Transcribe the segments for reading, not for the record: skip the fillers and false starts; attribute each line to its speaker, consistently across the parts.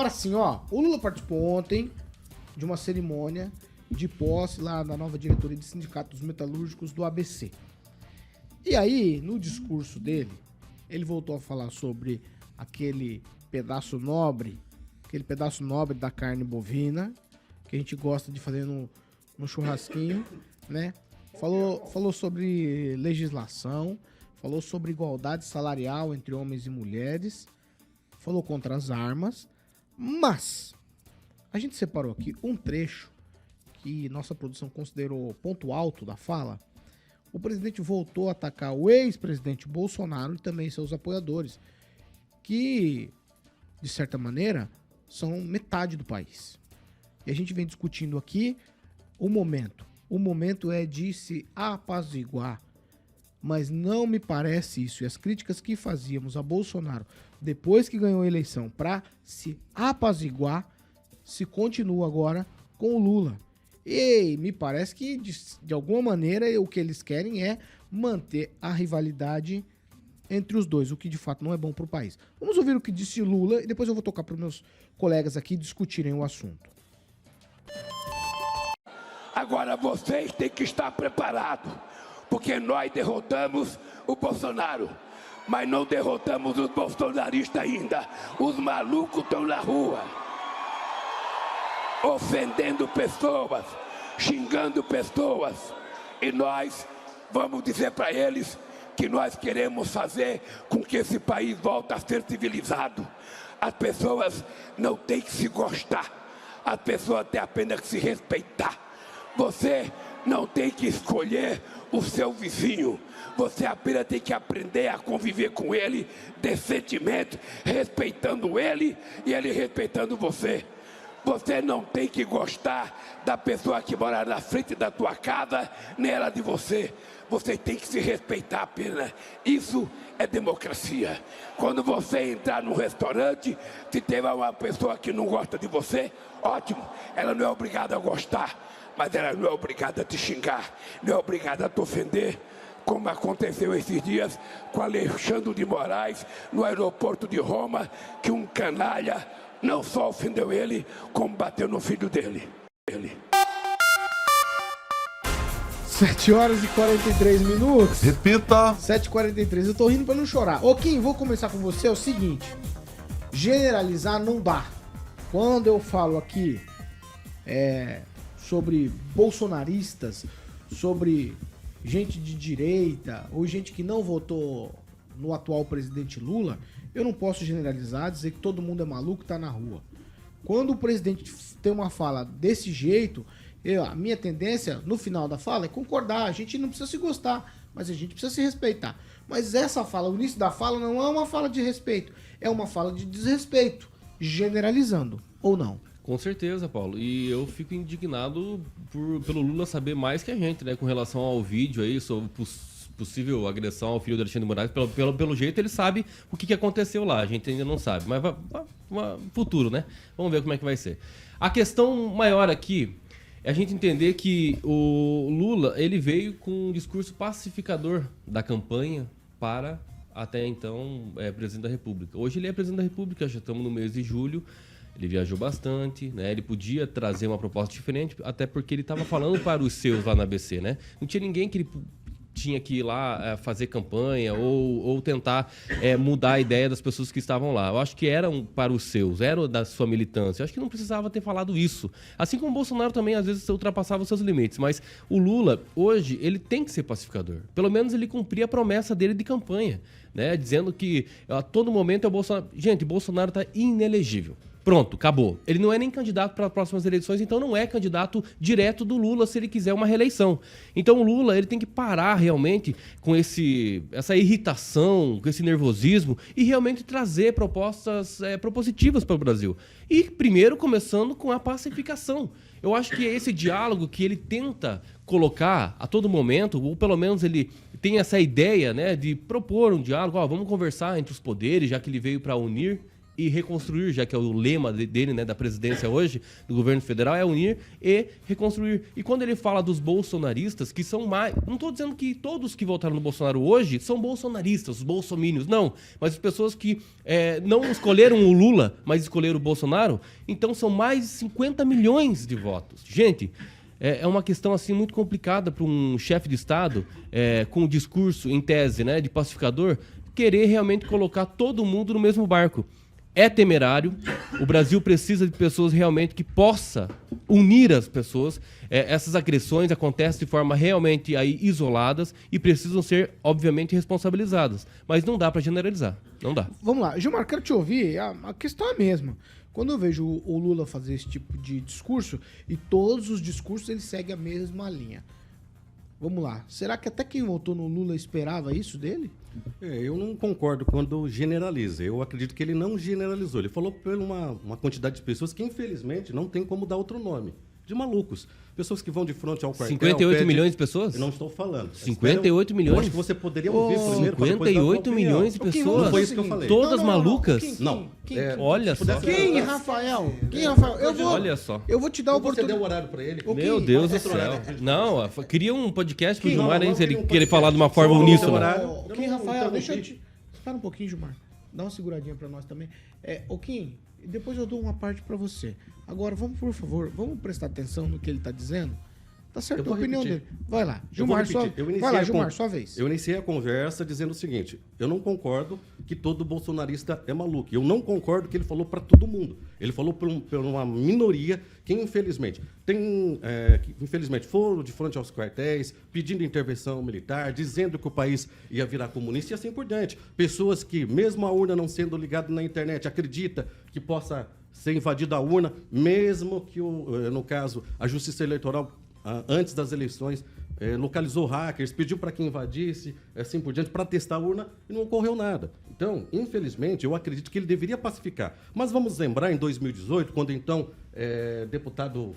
Speaker 1: Agora sim, ó, o Lula participou ontem de uma cerimônia de posse lá da nova diretoria de Sindicato dos Metalúrgicos do ABC. E aí, no discurso dele, ele voltou a falar sobre aquele pedaço nobre da carne bovina, que a gente gosta de fazer no churrasquinho, né? Falou sobre legislação, falou sobre igualdade salarial entre homens e mulheres, falou contra as armas, mas a gente separou aqui um trecho que nossa produção considerou ponto alto da fala. O presidente voltou a atacar o ex-presidente Bolsonaro e também seus apoiadores, que, de certa maneira, são metade do país. E a gente vem discutindo aqui o momento. O momento é de se apaziguar, mas não me parece isso. E as críticas que fazíamos a Bolsonaro depois que ganhou a eleição para se apaziguar, se continua agora com o Lula. E me parece que, de alguma maneira, o que eles querem é manter a rivalidade entre os dois, o que de fato não é bom para o país. Vamos ouvir o que disse Lula e depois eu vou tocar para os meus colegas aqui discutirem o assunto.
Speaker 2: Agora vocês têm que estar preparados, porque nós derrotamos o Bolsonaro, mas não derrotamos os bolsonaristas ainda. Os malucos estão na rua, ofendendo pessoas, xingando pessoas, e nós vamos dizer para eles que nós queremos fazer com que esse país volte a ser civilizado. As pessoas não têm que se gostar, as pessoas têm apenas que se respeitar. Você não tem que escolher o seu vizinho, você apenas tem que aprender a conviver com ele decentemente, respeitando ele e ele respeitando você. Você não tem que gostar da pessoa que mora na frente da tua casa, nem ela de você. Você tem que se respeitar apenas. Isso é democracia. Quando você entrar num restaurante, se tiver uma pessoa que não gosta de você, ótimo, ela não é obrigada a gostar, mas ela não é obrigada a te xingar, não é obrigada a te ofender, como aconteceu esses dias com Alexandre de Moraes, no aeroporto de Roma, que um canalha não só ofendeu ele, como bateu no filho dele.
Speaker 1: 7 horas e 43 minutos.
Speaker 3: Repita.
Speaker 1: 7h43. Eu tô rindo pra não chorar. Ô, Kim, vou começar com você. É o seguinte. Generalizar não dá. Quando eu falo aqui sobre bolsonaristas, sobre gente de direita ou gente que não votou no atual presidente Lula, eu não posso generalizar, dizer que todo mundo é maluco e tá na rua. Quando o presidente tem uma fala desse jeito, a minha tendência, no final da fala, é concordar. A gente não precisa se gostar, mas a gente precisa se respeitar. Mas essa fala, o início da fala, não é uma fala de respeito, é uma fala de desrespeito, generalizando, ou não?
Speaker 4: Com certeza, Paulo. E eu fico indignado pelo Lula saber mais que a gente, né? Com relação ao vídeo aí, sobre possível agressão ao filho do Alexandre de Moraes. Pelo jeito, ele sabe o que aconteceu lá. A gente ainda não sabe. Mas futuro, né? Vamos ver como é que vai ser. A questão maior aqui é a gente entender que o Lula, ele veio com um discurso pacificador da campanha para, até então, presidente da República. Hoje ele é presidente da República, já estamos no mês de julho. Ele viajou bastante, né? Ele podia trazer uma proposta diferente, até porque ele estava falando para os seus lá na ABC, né? Não tinha ninguém que ele tinha que ir lá fazer campanha ou tentar mudar a ideia das pessoas que estavam lá. Eu acho que eram para os seus, eram da sua militância. Eu acho que não precisava ter falado isso. Assim como o Bolsonaro também, às vezes, ultrapassava os seus limites. Mas o Lula, hoje, ele tem que ser pacificador. Pelo menos ele cumpria a promessa dele de campanha, né? Dizendo que a todo momento é o Bolsonaro... Gente, Bolsonaro está inelegível. Pronto, acabou. Ele não é nem candidato para as próximas eleições, então não é candidato direto do Lula se ele quiser uma reeleição. Então o Lula, ele tem que parar realmente com essa irritação, com esse nervosismo e realmente trazer propostas propositivas para o Brasil. E primeiro começando com a pacificação. Eu acho que é esse diálogo que ele tenta colocar a todo momento, ou pelo menos ele tem essa ideia, né, de propor um diálogo, vamos conversar entre os poderes, já que ele veio para unir. e reconstruir, já que é o lema dele, né, da presidência hoje, do governo federal, é unir e reconstruir. E quando ele fala dos bolsonaristas, que são mais... Não estou dizendo que todos que votaram no Bolsonaro hoje são bolsonaristas, os bolsomínios, não. Mas as pessoas que não escolheram o Lula, mas escolheram o Bolsonaro, então são mais de 50 milhões de votos. Gente... É uma questão assim muito complicada para um chefe de Estado, com um discurso, em tese, né, de pacificador, querer realmente colocar todo mundo no mesmo barco. É temerário, o Brasil precisa de pessoas realmente que possa unir as pessoas. Essas agressões acontecem de forma realmente aí isoladas e precisam ser, obviamente, responsabilizadas. Mas não dá para generalizar, não dá.
Speaker 1: Vamos lá, Gilmar, quero te ouvir, a questão é a mesma. Quando eu vejo o Lula fazer esse tipo de discurso, e todos os discursos ele segue a mesma linha. Vamos lá, será que até quem votou no Lula esperava isso dele?
Speaker 3: Eu não concordo quando generaliza. Eu acredito que ele não generalizou. Ele falou por uma quantidade de pessoas que, infelizmente, não tem como dar outro nome. De malucos. Pessoas que vão de frente ao quartel...
Speaker 4: 58 milhões de pessoas?
Speaker 3: Eu não estou falando.
Speaker 4: 58 milhões?
Speaker 3: Eu acho que você poderia ouvir primeiro...
Speaker 4: 58 milhões de pessoas?
Speaker 3: Não foi isso que eu falei.
Speaker 4: Todas malucas?
Speaker 3: Não.
Speaker 4: Olha só.
Speaker 1: Quem, Rafael?
Speaker 4: Olha só.
Speaker 1: Eu vou te dar a
Speaker 3: Você
Speaker 1: oportunidade.
Speaker 3: deu horário para ele?
Speaker 4: Meu Deus do céu. Não, queria um podcast pro Gilmar aí,
Speaker 3: não,
Speaker 4: se ele
Speaker 3: queria um
Speaker 4: querer
Speaker 3: podcast.
Speaker 4: falar de uma forma
Speaker 3: Só
Speaker 4: uníssona.
Speaker 3: horário.
Speaker 1: Kim, Rafael, deixa eu te... Espera um pouquinho, Gilmar. Dá uma seguradinha pra nós também. Kim, depois eu dou uma parte pra você. Agora, vamos, por favor, vamos prestar atenção no que ele tá dizendo? Tá certo a opinião dele. Vai lá, Gilmar, sua vez.
Speaker 3: Eu iniciei a conversa dizendo o seguinte: eu não concordo que todo bolsonarista é maluco. Eu não concordo que ele falou para todo mundo. Ele falou por uma minoria que, infelizmente, foram de frente aos quartéis, pedindo intervenção militar, dizendo que o país ia virar comunista e assim por diante. Pessoas que, mesmo a urna não sendo ligada na internet, acredita que possa ser invadida a urna, mesmo que, no caso, a Justiça Eleitoral, antes das eleições, localizou hackers, pediu para que invadisse, assim por diante, para testar a urna, e não ocorreu nada. Então, infelizmente, eu acredito que ele deveria pacificar. Mas vamos lembrar, em 2018, quando então deputado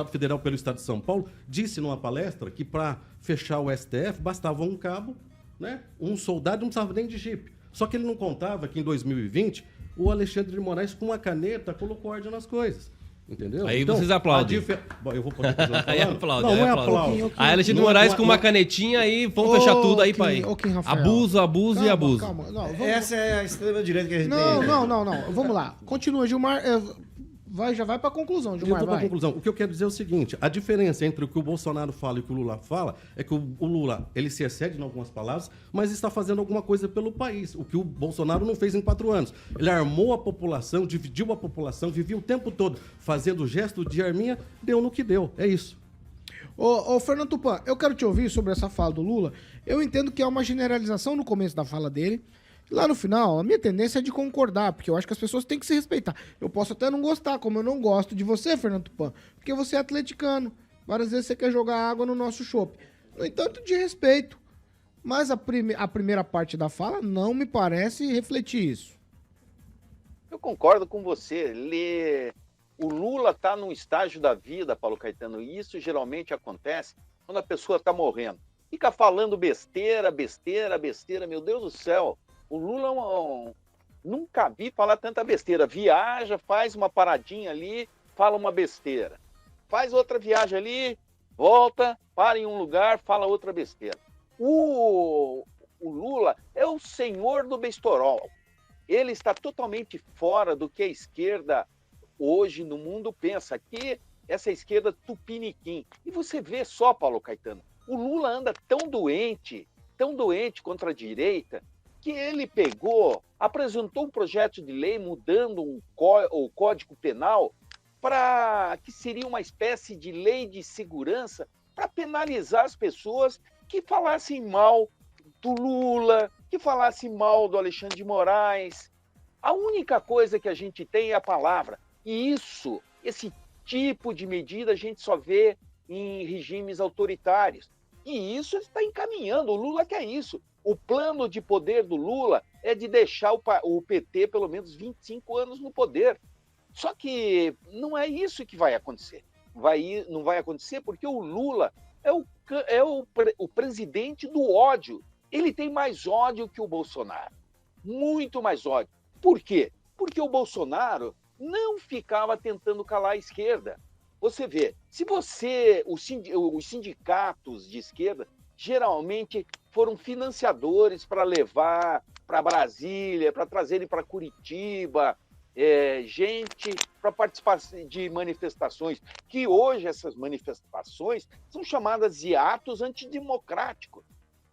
Speaker 3: federal pelo Estado de São Paulo disse numa palestra que para fechar o STF bastava um cabo, né, um soldado, não precisava nem de jipe. Só que ele não contava que em 2020 o Alexandre de Moraes, com uma caneta, colocou ordem nas coisas. Entendeu?
Speaker 4: Aí então, vocês aplaudem.
Speaker 3: Eu vou poder continuar
Speaker 4: Aí
Speaker 3: falando?
Speaker 4: aplaude,
Speaker 3: Não,
Speaker 4: aí
Speaker 3: não é
Speaker 4: aplaude.
Speaker 3: aplauso.
Speaker 4: Aí Alexandre de Moraes com uma canetinha aí, vamos fechar tudo aí, pai. Abuso e abuso.
Speaker 1: Calma. Não,
Speaker 5: Essa é a extrema-direita que a gente tem.
Speaker 1: Não. Vamos lá. Continua, Gilmar. Já vai pra conclusão, Gilmar.
Speaker 3: Eu vou pra conclusão. O que eu quero dizer é o seguinte: a diferença entre o que o Bolsonaro fala e o que o Lula fala é que o Lula, ele se excede em algumas palavras, mas está fazendo alguma coisa pelo país. O que o Bolsonaro não fez em 4 anos. Ele armou a população, dividiu a população, vivia o tempo todo fazendo gesto de arminha, deu no que deu. É isso.
Speaker 1: Ô, Fernando Tupan, eu quero te ouvir sobre essa fala do Lula. Eu entendo que é uma generalização no começo da fala dele. Lá no final, a minha tendência é de concordar, porque eu acho que as pessoas têm que se respeitar. Eu posso até não gostar, como eu não gosto de você, Fernando Tupan, porque você é atleticano. Várias vezes você quer jogar água no nosso chopp. No entanto, de respeito. Mas a primeira parte da fala não me parece refletir isso.
Speaker 6: Eu concordo com você. O Lula está num estágio da vida, Paulo Caetano, e isso geralmente acontece quando a pessoa está morrendo. Fica falando besteira, meu Deus do céu. O Lula nunca vi falar tanta besteira. Viaja, faz uma paradinha ali, fala uma besteira. Faz outra viagem ali, volta, para em um lugar, fala outra besteira. O Lula é o senhor do bestorol. Ele está totalmente fora do que a esquerda hoje no mundo pensa, que essa esquerda tupiniquim. E você vê só, Paulo Caetano, o Lula anda tão doente contra a direita, que ele apresentou um projeto de lei mudando o Código Penal para que seria uma espécie de lei de segurança para penalizar as pessoas que falassem mal do Lula, que falassem mal do Alexandre de Moraes. A única coisa que a gente tem é a palavra. E esse tipo de medida a gente só vê em regimes autoritários. E isso ele está encaminhando. O Lula quer isso. O plano de poder do Lula é de deixar o PT pelo menos 25 anos no poder. Só que não é isso que vai acontecer. Não vai acontecer porque o Lula é o presidente do ódio. Ele tem mais ódio que o Bolsonaro. Muito mais ódio. Por quê? porque o Bolsonaro não ficava tentando calar a esquerda. Você vê, os sindicatos de esquerda geralmente foram financiadores para levar para Brasília, para trazerem para Curitiba, gente para participar de manifestações, que hoje essas manifestações são chamadas de atos antidemocráticos.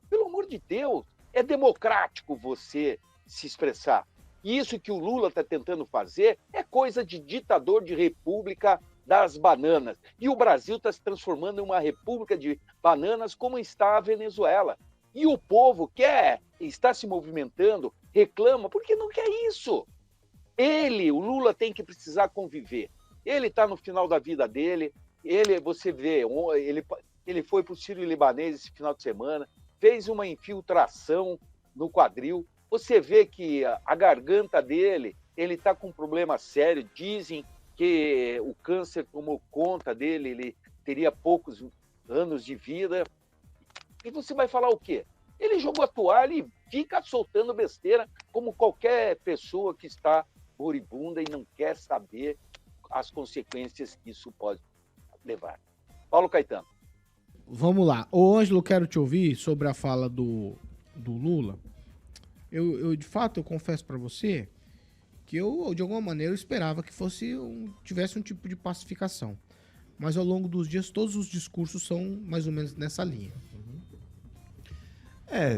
Speaker 6: Pelo amor de Deus, é democrático você se expressar. Isso que o Lula está tentando fazer é coisa de ditador de república das bananas. E o Brasil está se transformando em uma república de bananas como está a Venezuela. E o povo está se movimentando, reclama, porque não quer isso. O Lula, tem que precisar conviver. Ele está no final da vida dele, você vê, ele foi para o Sírio-Libanês esse final de semana, fez uma infiltração no quadril. Você vê que a garganta dele, ele está com um problema sério. Dizem que o câncer tomou conta dele, ele teria poucos anos de vida. E você vai falar o quê? Ele jogou a toalha e fica soltando besteira, como qualquer pessoa que está moribunda e não quer saber as consequências que isso pode levar. Paulo Caetano.
Speaker 1: Vamos lá. Ô, Ângelo, quero te ouvir sobre a fala do Lula. Eu, de fato, eu confesso para você que eu, de alguma maneira, eu esperava que tivesse um tipo de pacificação. Mas ao longo dos dias, todos os discursos são mais ou menos nessa linha.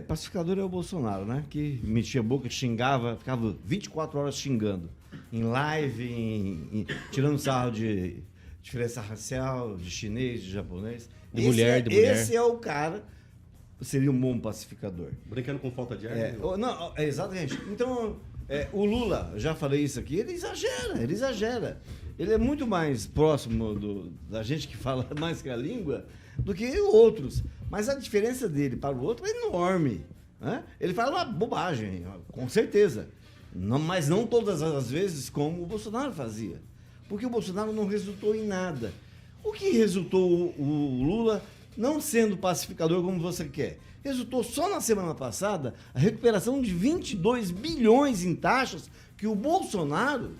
Speaker 5: Pacificador é o Bolsonaro, né? Que metia a boca, xingava, ficava 24 horas xingando. Em live, tirando sarro de diferença racial, de chinês, de japonês.
Speaker 4: De mulher.
Speaker 5: Esse é o cara, seria um bom pacificador.
Speaker 3: Brincando com falta de ar.
Speaker 5: Exatamente. Então, o Lula, já falei isso aqui, ele exagera. Ele é muito mais próximo da gente que fala mais que a língua do que outros. Mas a diferença dele para o outro é enorme. Né? Ele fala uma bobagem, com certeza. Mas não todas as vezes como o Bolsonaro fazia. Porque o Bolsonaro não resultou em nada. O que resultou o Lula não sendo pacificador como você quer? Resultou só na semana passada a recuperação de 22 bilhões em taxas que o Bolsonaro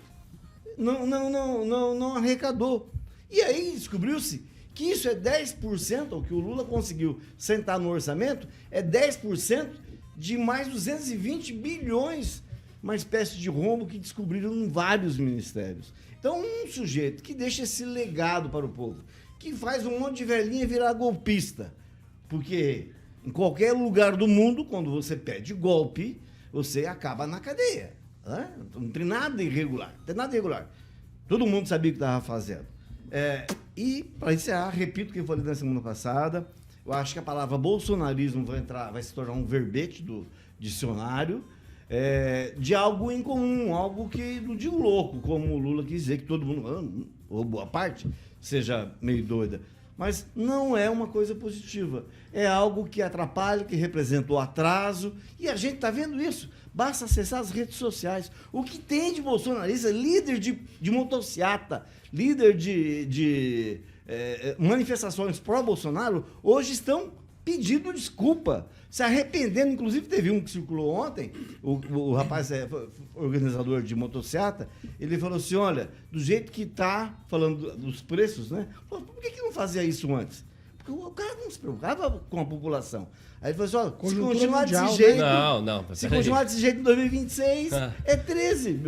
Speaker 5: não arrecadou. E aí descobriu-se que isso é 10%, o que o Lula conseguiu sentar no orçamento, é 10% de mais 220 bilhões, uma espécie de rombo que descobriram em vários ministérios. Então, um sujeito que deixa esse legado para o povo, que faz um monte de velhinha virar golpista, porque em qualquer lugar do mundo, quando você pede golpe, você acaba na cadeia. Né? Não tem nada irregular. Todo mundo sabia o que estava fazendo. E, para encerrar, repito o que eu falei na semana passada, eu acho que a palavra bolsonarismo vai se tornar um verbete do dicionário, de algo incomum, algo de um louco, como o Lula quis dizer, que todo mundo, ou boa parte, seja meio doida. Mas não é uma coisa positiva. É algo que atrapalha, que representa o atraso, e a gente está vendo isso. Basta acessar as redes sociais. O que tem de bolsonarista, líder de motociata, líder de manifestações pró-Bolsonaro, hoje estão pedindo desculpa, se arrependendo. Inclusive, teve um que circulou ontem, o rapaz organizador de motociata, ele falou assim, olha, do jeito que está falando dos preços, né? Por que não fazia isso antes? Porque o cara não se preocupava com a população. Aí ele falou assim, ó, se continuar desse jeito... Se continuar desse jeito em 2026, é 13.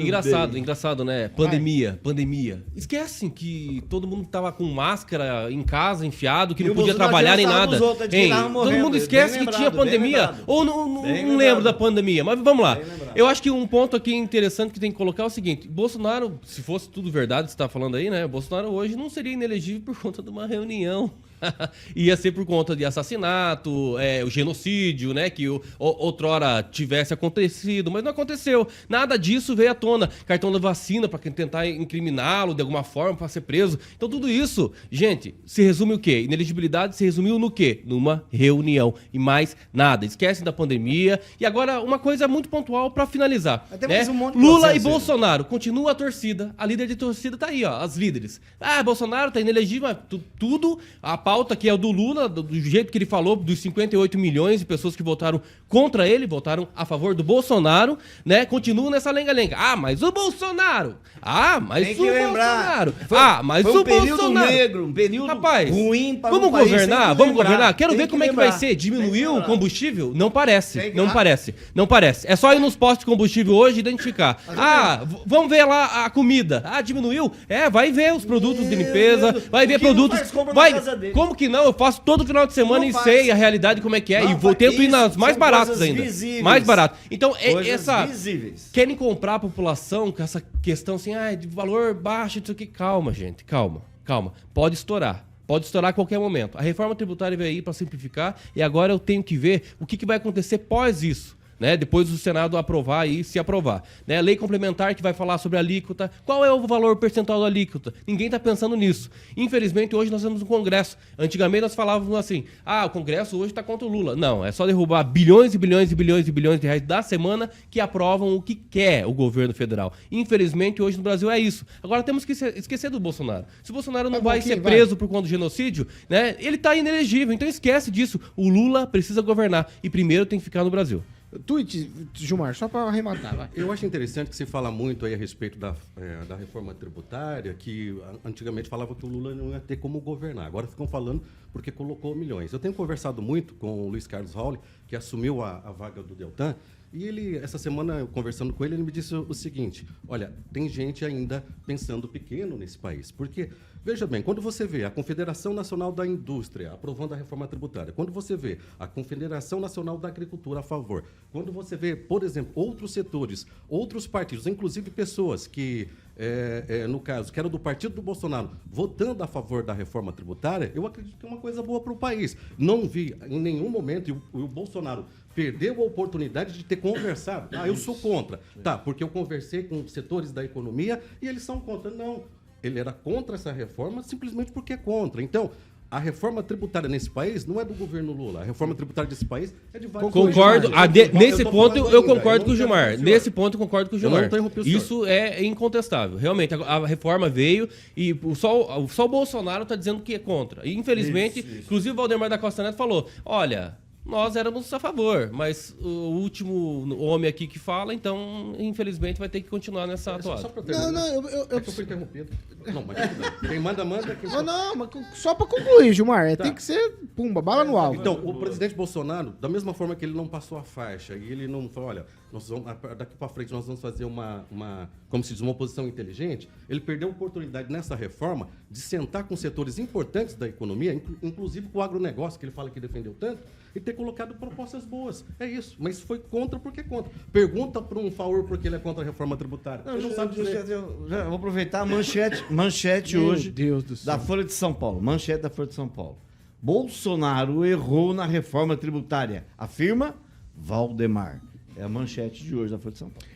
Speaker 4: Engraçado, né? Pandemia. Esquecem que todo mundo tava com máscara em casa, enfiado, que não podia trabalhar nem nada. Todo mundo esquece que tinha pandemia. Ou não lembro da pandemia. Mas vamos lá. Eu acho que um ponto aqui interessante que tem que colocar é o seguinte. Bolsonaro, se fosse tudo verdade, você tá falando aí, né? Bolsonaro hoje não seria inelegível por conta de uma reunião. Ia ser por conta de assassinato, o genocídio, né, que outrora tivesse acontecido, mas não aconteceu. Nada disso veio à tona. Cartão da vacina para tentar incriminá-lo de alguma forma para ser preso. Então tudo isso, gente, se resume o quê? Inelegibilidade se resumiu no quê? Numa reunião e mais nada. Esquecem da pandemia. E agora uma coisa muito pontual para finalizar, né? Lula e Bolsonaro, continua a torcida. A líder de torcida tá aí, ó, as líderes. Bolsonaro tá inelegível, tudo a pauta que é o do Lula, do jeito que ele falou, dos 58 milhões milhões de pessoas que votaram contra ele, votaram a favor do Bolsonaro, né? Continuam nessa lenga-lenga. Ah, mas o Bolsonaro! Ah, mas
Speaker 5: Tem
Speaker 4: o
Speaker 5: que lembrar.
Speaker 4: Bolsonaro! Mas
Speaker 5: foi
Speaker 4: o
Speaker 5: um período
Speaker 4: Bolsonaro!
Speaker 5: negro, um período
Speaker 4: Rapaz,
Speaker 5: ruim para
Speaker 4: vamos
Speaker 5: o país.
Speaker 4: governar?
Speaker 5: Tem que
Speaker 4: Vamos
Speaker 5: lembrar.
Speaker 4: governar? Quero
Speaker 5: Tem
Speaker 4: ver
Speaker 5: que
Speaker 4: como é que vai
Speaker 5: lembrar.
Speaker 4: ser.
Speaker 5: Tem que
Speaker 4: Diminuiu o
Speaker 5: lembrar.
Speaker 4: combustível? Não parece.
Speaker 5: Tem que-
Speaker 4: Não parece. Não parece. É só ir nos postos de combustível hoje e identificar. Vamos ver lá a comida. Ah, diminuiu? Vai ver os produtos de limpeza, vai ver
Speaker 5: Porque não
Speaker 4: produtos.
Speaker 5: faz compra na
Speaker 4: Vai.
Speaker 5: casa dele.
Speaker 4: Como que não? Eu faço todo final de semana
Speaker 5: Não
Speaker 4: e
Speaker 5: faz.
Speaker 4: sei a realidade como é que é.
Speaker 5: Não
Speaker 4: E vou
Speaker 5: faz.
Speaker 4: tento ir nas
Speaker 5: Isso
Speaker 4: mais
Speaker 5: são
Speaker 4: baratas
Speaker 5: coisas
Speaker 4: ainda.
Speaker 5: visíveis.
Speaker 4: Mais barato. Então,
Speaker 5: Coisas
Speaker 4: essa.
Speaker 5: visíveis.
Speaker 4: Querem comprar a população com essa questão assim, de valor baixo, não sei o que. Calma, gente, calma. Pode estourar. Pode estourar a qualquer momento. A reforma tributária veio aí para simplificar e agora eu tenho que ver o que vai acontecer pós isso. Né? Depois do Senado aprovar e se aprovar. Né? Lei complementar que vai falar sobre a alíquota. Qual é o valor percentual da alíquota? Ninguém está pensando nisso. Infelizmente, hoje nós temos um Congresso. Antigamente nós falávamos assim, o Congresso hoje está contra o Lula. Não, é só derrubar bilhões e bilhões e bilhões e bilhões de reais da semana que aprovam o que quer o governo federal. Infelizmente, hoje no Brasil é isso. Agora temos que esquecer do Bolsonaro. Se o Bolsonaro não vai ser preso por conta do genocídio, né? Ele está inelegível. Então esquece disso. O Lula precisa governar e primeiro tem que ficar no Brasil.
Speaker 1: Tweet, Gilmar, só para arrematar, vai.
Speaker 3: Eu acho interessante que se fala muito aí a respeito da reforma tributária, que antigamente falava que o Lula não ia ter como governar. Agora ficam falando porque colocou milhões. Eu tenho conversado muito com o Luiz Carlos Rauli, que assumiu a vaga do Deltan, e ele, essa semana, eu conversando com ele me disse o seguinte: olha, tem gente ainda pensando pequeno nesse país. Porque, veja bem, quando você vê a Confederação Nacional da Indústria aprovando a reforma tributária, quando você vê a Confederação Nacional da Agricultura a favor, quando você vê, por exemplo, outros setores, outros partidos, inclusive pessoas que, no caso, que eram do partido do Bolsonaro, votando a favor da reforma tributária, eu acredito que é uma coisa boa para o país. Não vi em nenhum momento, e o Bolsonaro perdeu a oportunidade de ter conversado. Eu sou contra. Tá, porque eu conversei com setores da economia e eles são contra. Não, ele era contra essa reforma simplesmente porque é contra. Então, a reforma tributária nesse país não é do governo Lula. A reforma tributária desse país é de vários...
Speaker 4: Concordo. Nesse ponto eu concordo com o Gilmar. Nesse ponto eu concordo com o Gilmar.
Speaker 3: Eu não interrompi o senhor.
Speaker 4: Isso é incontestável. Realmente, a reforma veio e só o Bolsonaro está dizendo que é contra. E, infelizmente, inclusive o Valdemar da Costa Neto falou, olha... Nós éramos a favor, mas o último homem aqui que fala, então, infelizmente, vai ter que continuar nessa atuada.
Speaker 3: Só pra terminar.
Speaker 1: Não,
Speaker 3: eu fui interrompido. Não, mas tudo bem. Quem manda, quem
Speaker 1: Não, mas só pra concluir, Gilmar,
Speaker 3: Tá.
Speaker 1: tem que ser, pumba, bala no alvo.
Speaker 3: Então, o presidente Bolsonaro, da mesma forma que ele não passou a faixa e ele não falou, olha, daqui para frente nós vamos fazer como se diz, uma oposição inteligente, ele perdeu a oportunidade nessa reforma de sentar com setores importantes da economia, inclusive com o agronegócio, que ele fala que defendeu tanto, e ter colocado propostas boas. É isso. Mas foi contra porque é contra. Pergunta para um favor porque ele é contra a reforma tributária. Ele não sabe dizer.
Speaker 5: Já vou aproveitar a manchete
Speaker 1: Meu
Speaker 5: hoje
Speaker 1: Deus do céu.
Speaker 5: da Folha de São Paulo. Manchete da Folha de São Paulo. Bolsonaro errou na reforma tributária. Afirma Valdemar. É a manchete de hoje da Folha de São Paulo.